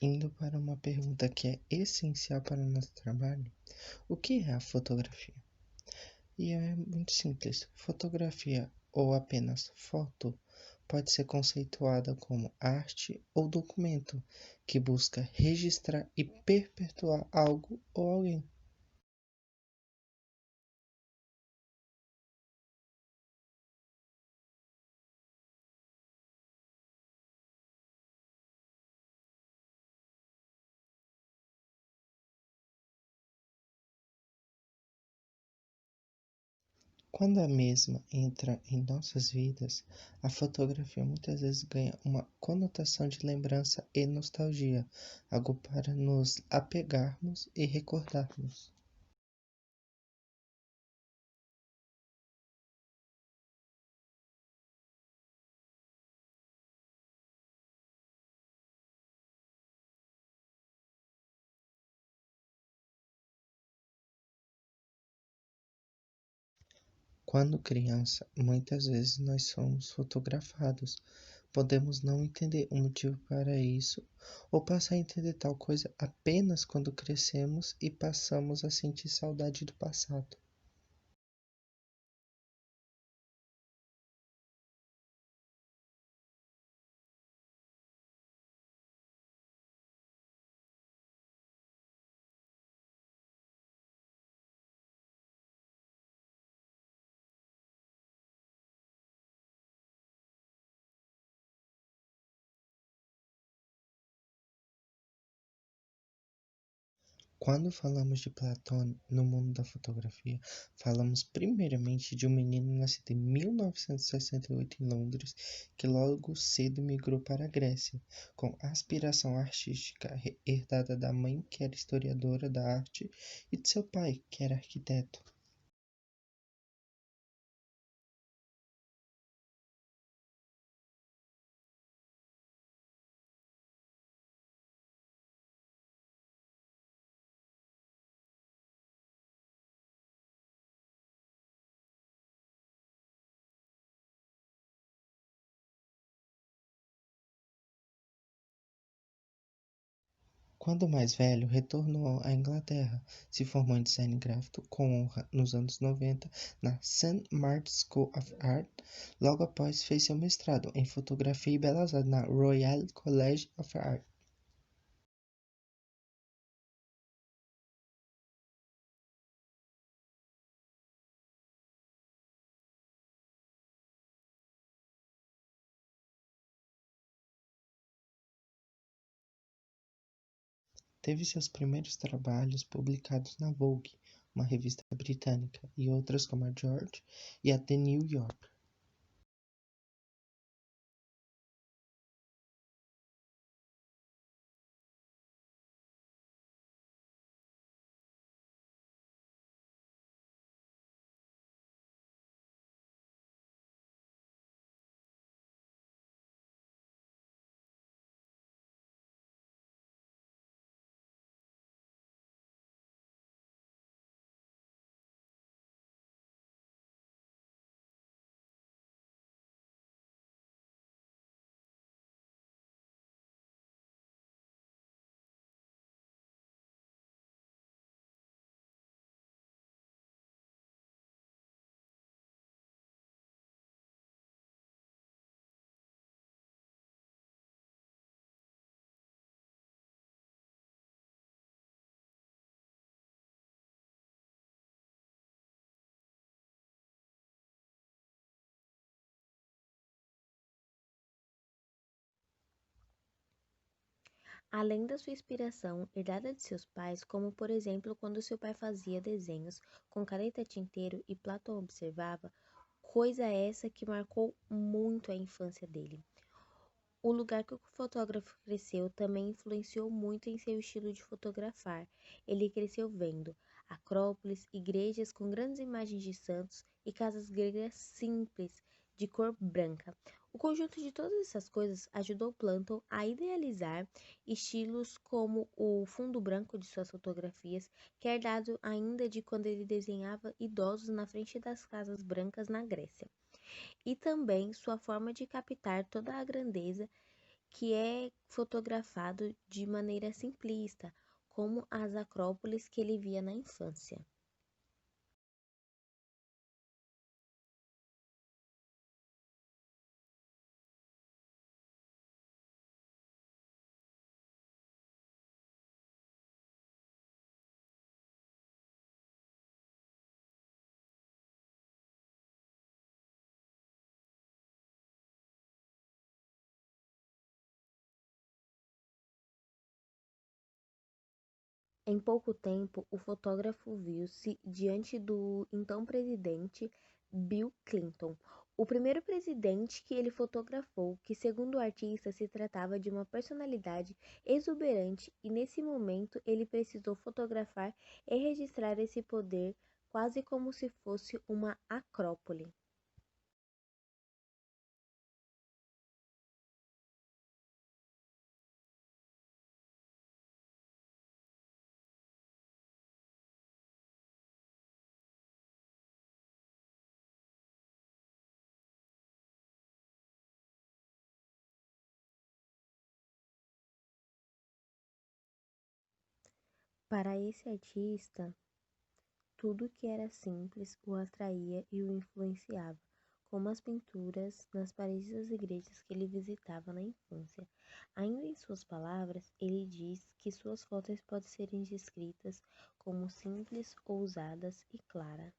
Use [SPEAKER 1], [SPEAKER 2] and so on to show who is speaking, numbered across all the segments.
[SPEAKER 1] Indo para uma pergunta que é essencial para o nosso trabalho: o que é a fotografia? E é muito simples. Fotografia ou apenas foto pode ser conceituada como arte ou documento que busca registrar e perpetuar algo ou alguém. Quando a mesma entra em nossas vidas, a fotografia muitas vezes ganha uma conotação de lembrança e nostalgia, algo para nos apegarmos e recordarmos. Quando criança, muitas vezes nós somos fotografados. Podemos não entender o motivo para isso, ou passar a entender tal coisa apenas quando crescemos e passamos a sentir saudade do passado. Quando falamos de Platão no mundo da fotografia, falamos primeiramente de um menino nascido em 1968 em Londres, que logo cedo migrou para a Grécia, com aspiração artística herdada da mãe, que era historiadora da arte, e de seu pai, que era arquiteto. Quando mais velho, retornou à Inglaterra, se formou em design gráfico com honra nos anos 90 na St. Martin's School of Art. Logo após, fez seu mestrado em fotografia e belas artes na Royal College of Art. Teve seus primeiros trabalhos publicados na Vogue, uma revista britânica, e outras como a George e a The New York.
[SPEAKER 2] Além da sua inspiração herdada de seus pais, como por exemplo quando seu pai fazia desenhos com caneta tinteiro e Platão observava, coisa essa que marcou muito a infância dele. O lugar que o fotógrafo cresceu também influenciou muito em seu estilo de fotografar. Ele cresceu vendo acrópolis, igrejas com grandes imagens de santos e casas gregas simples, de cor branca. O conjunto de todas essas coisas ajudou Planton a idealizar estilos como o fundo branco de suas fotografias, que é herdado ainda de quando ele desenhava idosos na frente das casas brancas na Grécia, e também sua forma de captar toda a grandeza que é fotografado de maneira simplista, como as acrópolis que ele via na infância. Em pouco tempo, o fotógrafo viu-se diante do então presidente Bill Clinton, o primeiro presidente que ele fotografou, que segundo o artista se tratava de uma personalidade exuberante e nesse momento ele precisou fotografar e registrar esse poder quase como se fosse uma acrópole. Para esse artista, tudo que era simples o atraía e o influenciava, como as pinturas nas paredes das igrejas que ele visitava na infância. Ainda em suas palavras, ele diz que suas fotos podem ser descritas como simples, ousadas e claras.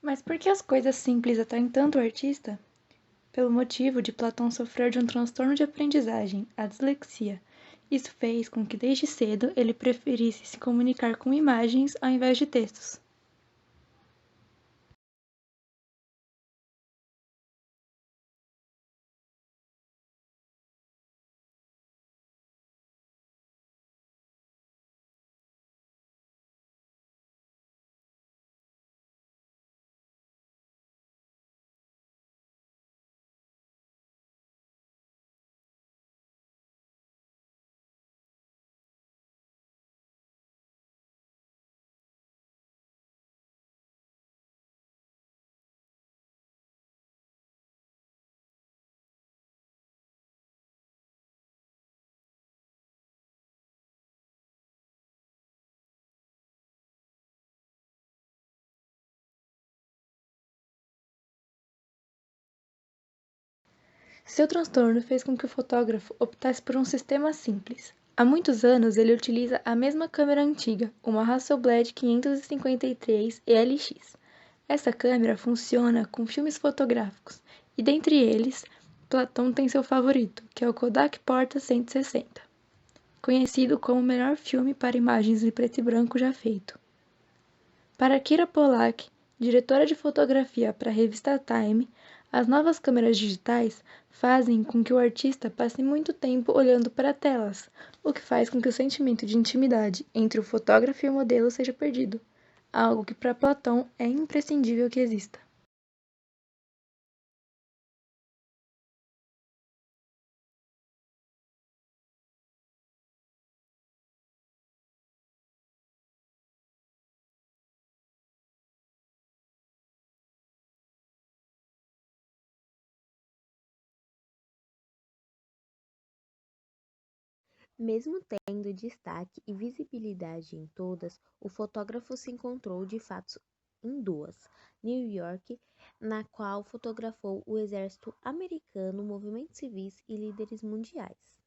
[SPEAKER 3] Mas por que as coisas simples atraem tanto o artista? Pelo motivo de Platão sofrer de um transtorno de aprendizagem, a dislexia. Isso fez com que desde cedo ele preferisse se comunicar com imagens ao invés de textos. Seu transtorno fez com que o fotógrafo optasse por um sistema simples. Há muitos anos ele utiliza a mesma câmera antiga, uma Hasselblad 553 ELX. Essa câmera funciona com filmes fotográficos, e dentre eles, Platão tem seu favorito, que é o Kodak Porta 160, conhecido como o melhor filme para imagens em preto e branco já feito. Para Kira Pollack, diretora de fotografia para a revista Time, as novas câmeras digitais fazem com que o artista passe muito tempo olhando para telas, o que faz com que o sentimento de intimidade entre o fotógrafo e o modelo seja perdido, algo que para Platão é imprescindível que exista.
[SPEAKER 2] Mesmo tendo destaque e visibilidade em todas, o fotógrafo se encontrou de fato em duas: New York, na qual fotografou o exército americano, movimentos civis e líderes mundiais.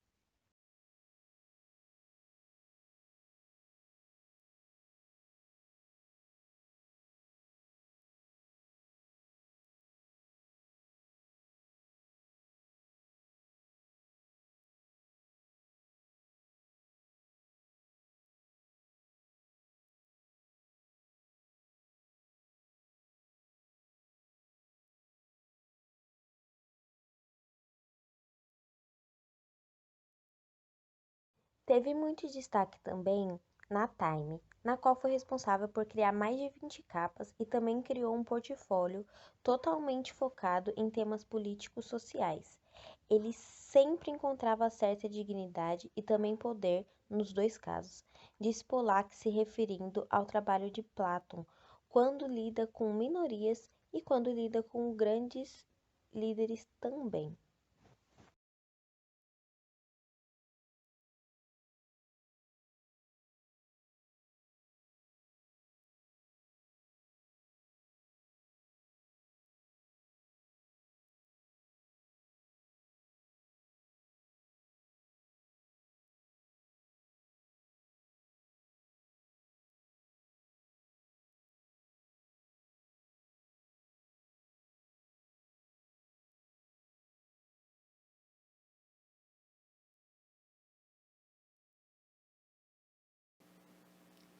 [SPEAKER 2] Teve muito destaque também na Time, na qual foi responsável por criar mais de 20 capas e também criou um portfólio totalmente focado em temas políticos sociais. Ele sempre encontrava certa dignidade e também poder nos dois casos, disse Pollack se referindo ao trabalho de Platon, quando lida com minorias e quando lida com grandes líderes também.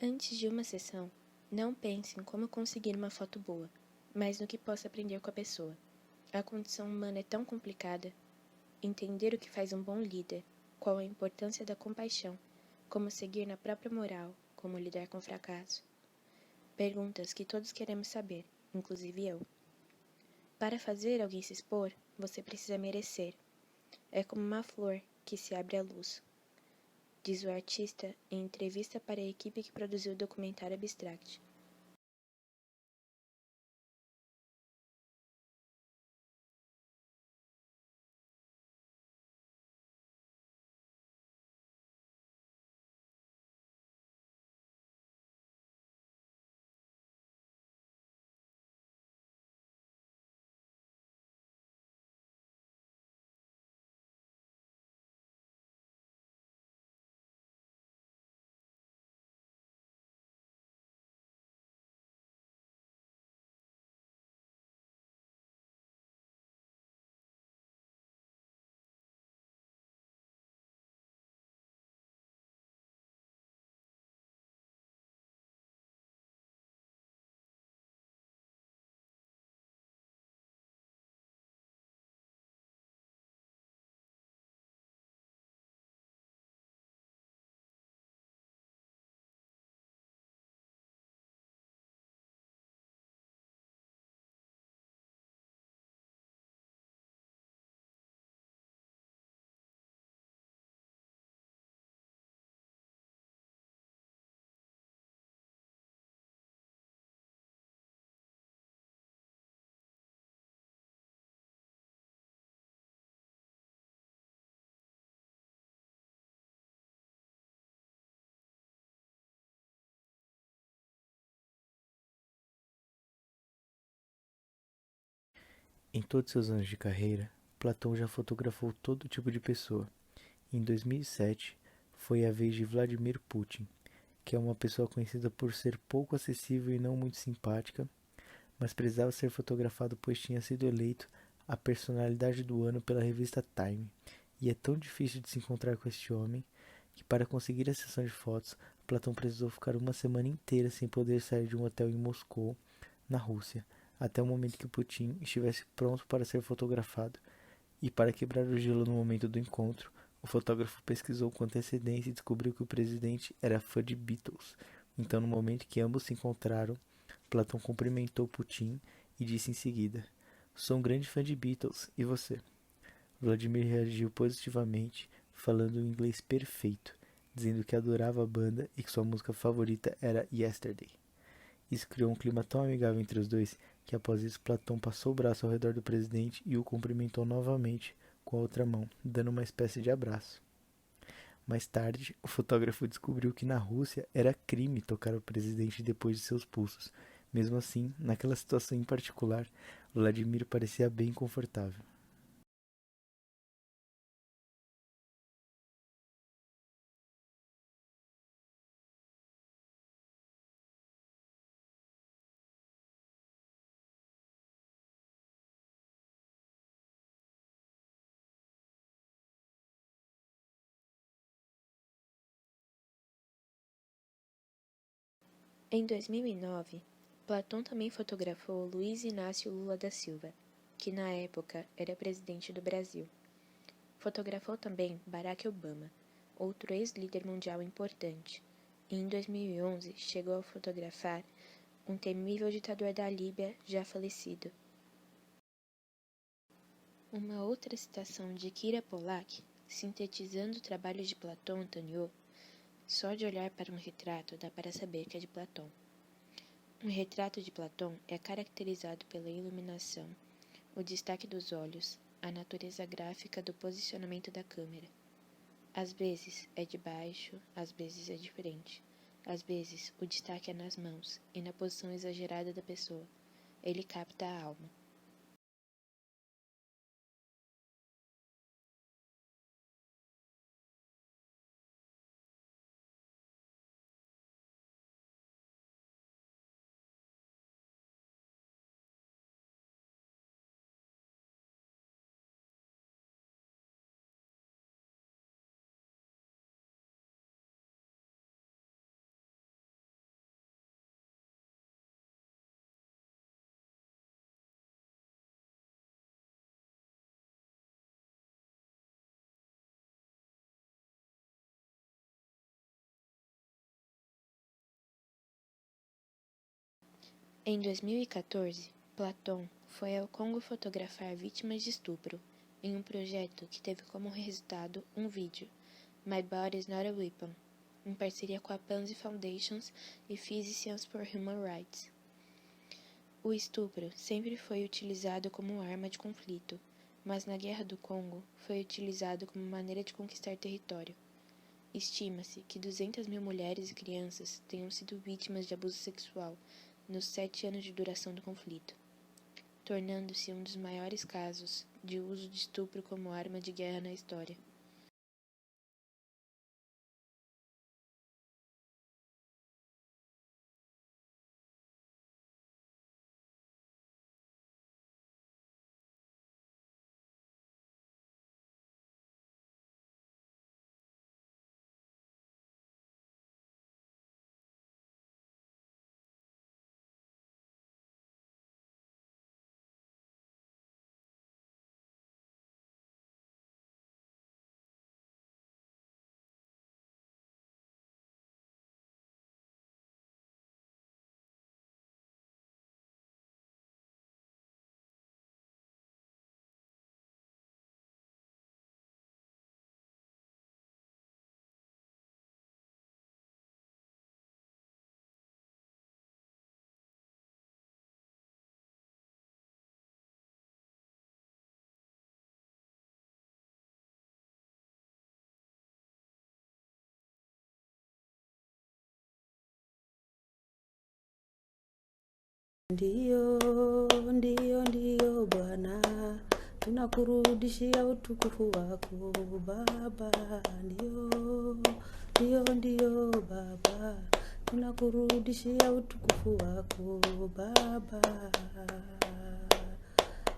[SPEAKER 4] Antes de uma sessão, não pense em como conseguir uma foto boa, mas no que possa aprender com a pessoa. A condição humana é tão complicada. Entender o que faz um bom líder, qual a importância da compaixão, como seguir na própria moral, como lidar com o fracasso. Perguntas que todos queremos saber, inclusive eu. Para fazer alguém se expor, você precisa merecer. É como uma flor que se abre à luz, diz o artista em entrevista para a equipe que produziu o documentário Abstract.
[SPEAKER 1] Em todos seus anos de carreira, Platão já fotografou todo tipo de pessoa. Em 2007, foi a vez de Vladimir Putin, que é uma pessoa conhecida por ser pouco acessível e não muito simpática, mas precisava ser fotografado pois tinha sido eleito a personalidade do ano pela revista Time. E é tão difícil de se encontrar com este homem que, para conseguir a sessão de fotos, Platão precisou ficar uma semana inteira sem poder sair de um hotel em Moscou, na Rússia, até o momento que Putin estivesse pronto para ser fotografado. E para quebrar o gelo no momento do encontro, o fotógrafo pesquisou com antecedência e descobriu que o presidente era fã de Beatles. Então, no momento que ambos se encontraram, Platão cumprimentou Putin e disse em seguida: "Sou um grande fã de Beatles, e você?" Vladimir reagiu positivamente, falando um inglês perfeito, dizendo que adorava a banda e que sua música favorita era Yesterday. Isso criou um clima tão amigável entre os dois que, após isso, Platão passou o braço ao redor do presidente e o cumprimentou novamente com a outra mão, dando uma espécie de abraço. Mais tarde, o fotógrafo descobriu que na Rússia era crime tocar o presidente depois de seus pulsos. Mesmo assim, naquela situação em particular, Vladimir parecia bem confortável.
[SPEAKER 4] Em 2009, Platão também fotografou Luiz Inácio Lula da Silva, que na época era presidente do Brasil. Fotografou também Barack Obama, outro ex-líder mundial importante, e em 2011 chegou a fotografar um temível ditador da Líbia já falecido. Uma outra citação de Kira Pollack, sintetizando o trabalho de Platão Antoniou: só de olhar para um retrato dá para saber que é de Platão. Um retrato de Platão é caracterizado pela iluminação, o destaque dos olhos, a natureza gráfica do posicionamento da câmera. Às vezes é de baixo, às vezes é de frente. Às vezes o destaque é nas mãos e na posição exagerada da pessoa. Ele capta a alma. Em 2014, Platão foi ao Congo fotografar vítimas de estupro, em um projeto que teve como resultado um vídeo, My Body is Not a Weapon, em parceria com a Pansy Foundation e Physicians for Human Rights. O estupro sempre foi utilizado como arma de conflito, mas na Guerra do Congo foi utilizado como maneira de conquistar território. Estima-se que 200.000 mulheres e crianças tenham sido vítimas de abuso sexual nos 7 anos de duração do conflito, tornando-se um dos maiores casos de uso de estupro como arma de guerra na história.
[SPEAKER 5] Ndiyo, ndiyo, ndiyo Bwana, tunakurudishia utukufu wako Baba. Ndiyo, ndiyo, ndiyo Baba, tunakurudishia utukufu wako Baba.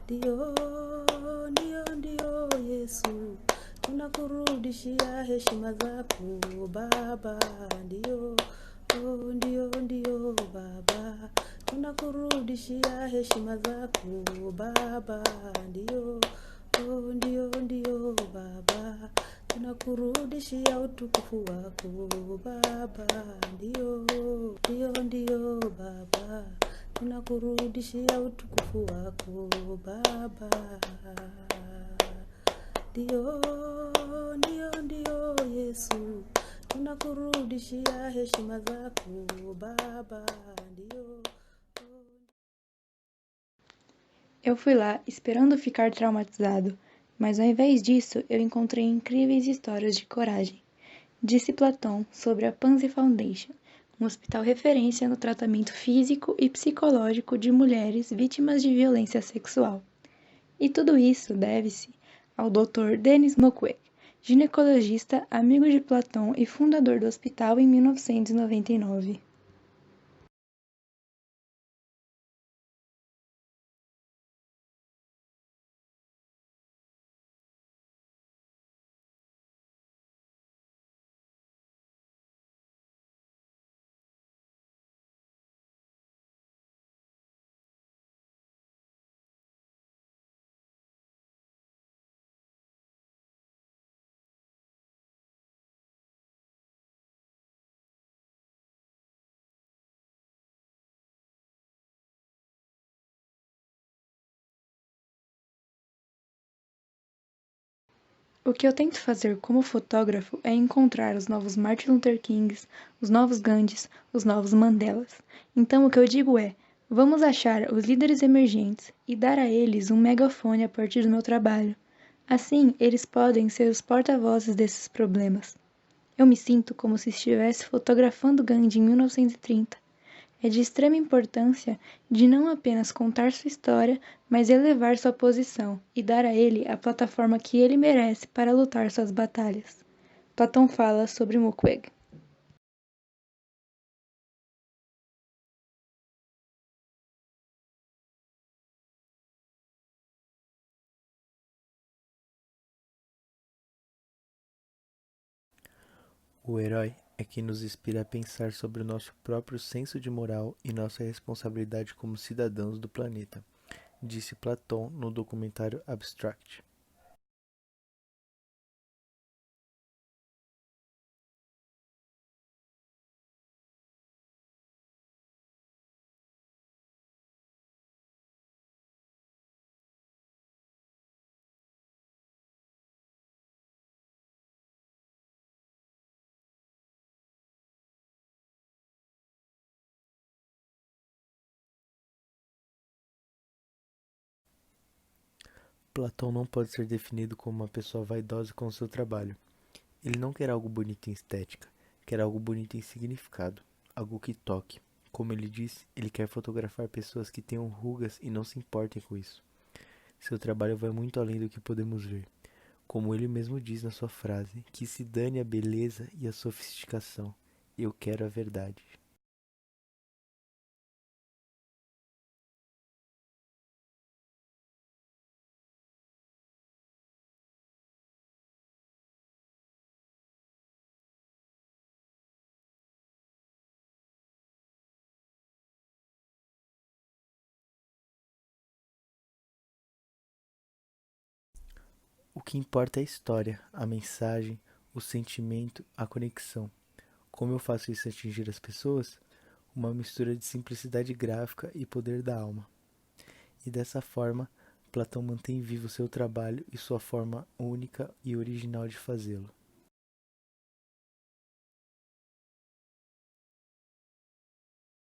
[SPEAKER 5] Ndiyo, ndiyo, ndiyo Yesu, tunakurudishia heshima zako Baba. Ndiyo, oh, ndiyo, ndiyo Baba, tunakurudishia heshima zako Baba. Ndiyo, oh, ndiyo, ndiyo Baba, tunakurudishia utukufu wako Baba. Ndiyo, ndiyo, ndiyo Baba, tunakurudishia utukufu wako Baba. Ndiyo, ndiyo, ndiyo Yesu, tunakurudishia heshima zako Baba. Ndiyo.
[SPEAKER 3] Eu fui lá esperando ficar traumatizado, mas ao invés disso eu encontrei incríveis histórias de coragem, disse Platão sobre a Pansy Foundation, um hospital referência no tratamento físico e psicológico de mulheres vítimas de violência sexual. E tudo isso deve-se ao Dr. Denis Mukwege, ginecologista, amigo de Platão e fundador do hospital em 1999. O que eu tento fazer como fotógrafo é encontrar os novos Martin Luther Kings, os novos Gandhis, os novos Mandelas. Então o que eu digo é, vamos achar os líderes emergentes e dar a eles um megafone a partir do meu trabalho. Assim, eles podem ser os porta-vozes desses problemas. Eu me sinto como se estivesse fotografando Gandhi em 1930. É de extrema importância de não apenas contar sua história, mas elevar sua posição e dar a ele a plataforma que ele merece para lutar suas batalhas. Platão fala sobre Mukwege.
[SPEAKER 6] O herói é quem nos inspira a pensar sobre o nosso próprio senso de moral e nossa responsabilidade como cidadãos do planeta, disse Platão no documentário Abstract. Platão não pode ser definido como uma pessoa vaidosa com o seu trabalho. Ele não quer algo bonito em estética, quer algo bonito em significado, algo que toque. Como ele disse, ele quer fotografar pessoas que tenham rugas e não se importem com isso. Seu trabalho vai muito além do que podemos ver. Como ele mesmo diz na sua frase, que se dane a beleza e a sofisticação, eu quero a verdade. O que importa é a história, a mensagem, o sentimento, a conexão. Como eu faço isso atingir as pessoas? Uma mistura de simplicidade gráfica e poder da alma. E dessa forma, Platão mantém vivo seu trabalho e sua forma única e original de fazê-lo.